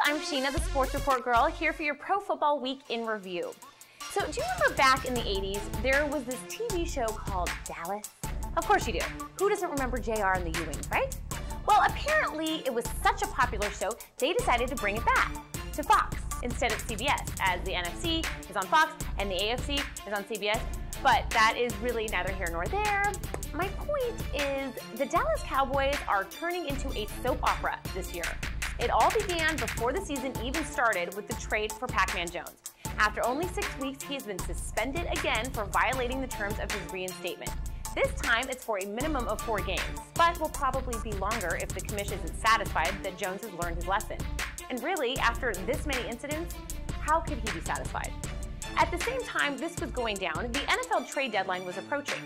I'm Sheena, the Sports Report Girl, here for your Pro Football Week in Review. So, do you remember back in the 80s, there was this TV show called Dallas? Of course you do. Who doesn't remember JR and the Ewings, right? Well, apparently it was such a popular show, they decided to bring it back to Fox instead of CBS, as the NFC is on Fox and the AFC is on CBS. But that is really neither here nor there. My point is the Dallas Cowboys are turning into a soap opera this year. It all began before the season even started with the trade for Pac-Man Jones. After only 6 weeks, he has been suspended again for violating the terms of his reinstatement. This time, it's for a minimum of 4 games, but will probably be longer if the commission isn't satisfied that Jones has learned his lesson. And really, after this many incidents, how could he be satisfied? At the same time this was going down, the NFL trade deadline was approaching.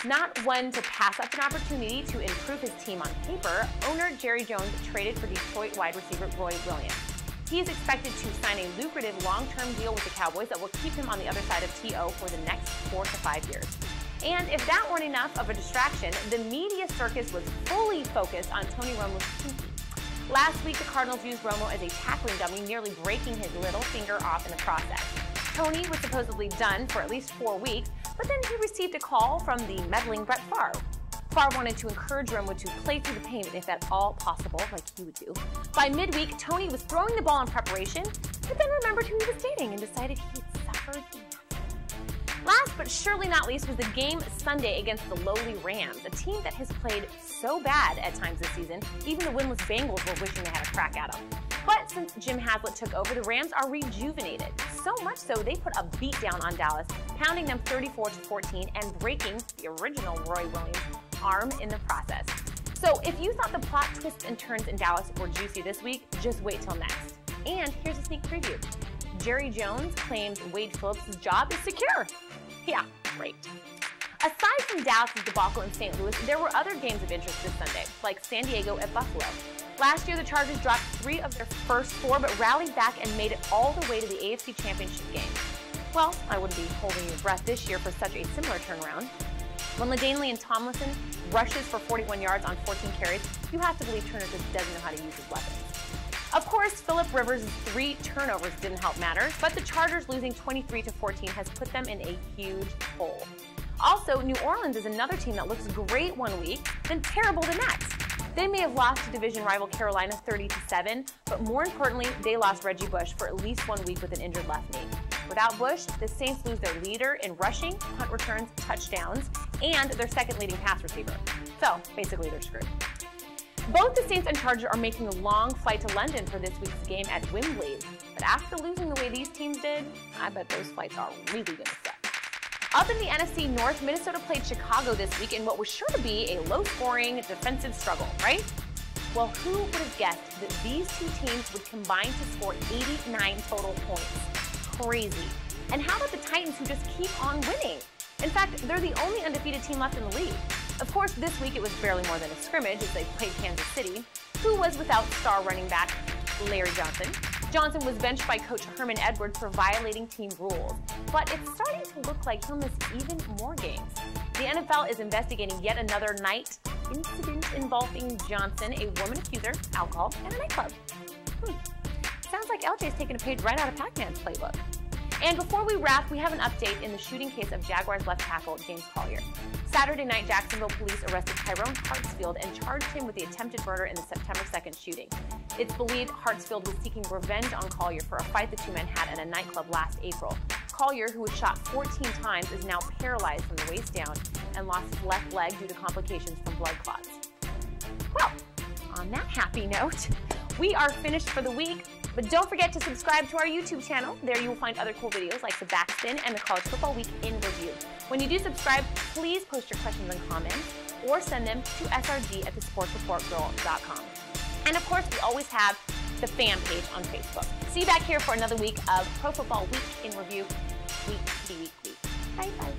Not one to pass up an opportunity to improve his team on paper, owner Jerry Jones traded for Detroit wide receiver Roy Williams. He is expected to sign a lucrative long-term deal with the Cowboys that will keep him on the other side of TO for the next 4 to 5 years. And if that weren't enough of a distraction, the media circus was fully focused on Tony Romo's pinky. Last week, the Cardinals used Romo as a tackling dummy, nearly breaking his little finger off in the process. Tony was supposedly done for at least 4 weeks, but then he received a call from the meddling Brett Favre. Favre wanted to encourage Romo to play through the pain if at all possible, like he would do. By midweek, Tony was throwing the ball in preparation, but then remembered who he was dating and decided he had suffered nothing. Last but surely not least was the game Sunday against the lowly Rams, a team that has played so bad at times this season, even the winless Bengals were wishing they had a crack at them. But since Jim Haslett took over, the Rams are rejuvenated. So much so, they put a beat down on Dallas, pounding them 34-14 and breaking the original Roy Williams' arm in the process. So if you thought the plot twists and turns in Dallas were juicy this week, just wait till next. And here's a sneak preview. Jerry Jones claims Wade Phillips' job is secure. Yeah, great. Aside from Dallas' debacle in St. Louis, there were other games of interest this Sunday, like San Diego at Buffalo. Last year, the Chargers dropped 3 of their first 4, but rallied back and made it all the way to the AFC Championship game. Well, I wouldn't be holding your breath this year for such a similar turnaround. When LaDainian Tomlinson rushes for 41 yards on 14 carries, you have to believe Turner just doesn't know how to use his weapons. Of course, Phillip Rivers' 3 turnovers didn't help matters, but the Chargers losing 23-14 has put them in a huge hole. Also, New Orleans is another team that looks great one week, then terrible the next. They may have lost to division rival Carolina 30-7, but more importantly, they lost Reggie Bush for at least 1 week with an injured left knee. Without Bush, the Saints lose their leader in rushing, punt returns, touchdowns, and their second leading pass receiver. So, basically, they're screwed. Both the Saints and Chargers are making a long flight to London for this week's game at Wembley. But after losing the way these teams did, I bet those flights are really going to suck. Up in the NFC North, Minnesota played Chicago this week in what was sure to be a low-scoring defensive struggle, right? Well, who would have guessed that these 2 teams would combine to score 89 total points? Crazy. And how about the Titans, who just keep on winning? In fact, they're the only undefeated team left in the league. Of course, this week it was barely more than a scrimmage as they played Kansas City, who was without star running back Larry Johnson. Johnson was benched by coach Herman Edwards for violating team rules, but it's starting to look like he'll miss even more games. The NFL is investigating yet another night incident involving Johnson, a woman accuser, alcohol, and a nightclub. Sounds like LJ's taking a page right out of Pac-Man's playbook. And before we wrap, we have an update in the shooting case of Jaguars left tackle James Collier. Saturday night, Jacksonville police arrested Tyrone Hartsfield and charged him with the attempted murder in the September 2nd shooting. It's believed Hartsfield was seeking revenge on Collier for a fight the 2 men had at a nightclub last April. Collier, who was shot 14 times, is now paralyzed from the waist down and lost his left leg due to complications from blood clots. Well, on that happy note, we are finished for the week. But don't forget to subscribe to our YouTube channel. There you will find other cool videos like the Backspin and the College Football Week in Review. When you do subscribe, please post your questions and comments or send them to srg@thesportsreportgirl.com. And of course, we always have the fan page on Facebook. See you back here for another week of Pro Football Week in Review. Week. Bye-bye.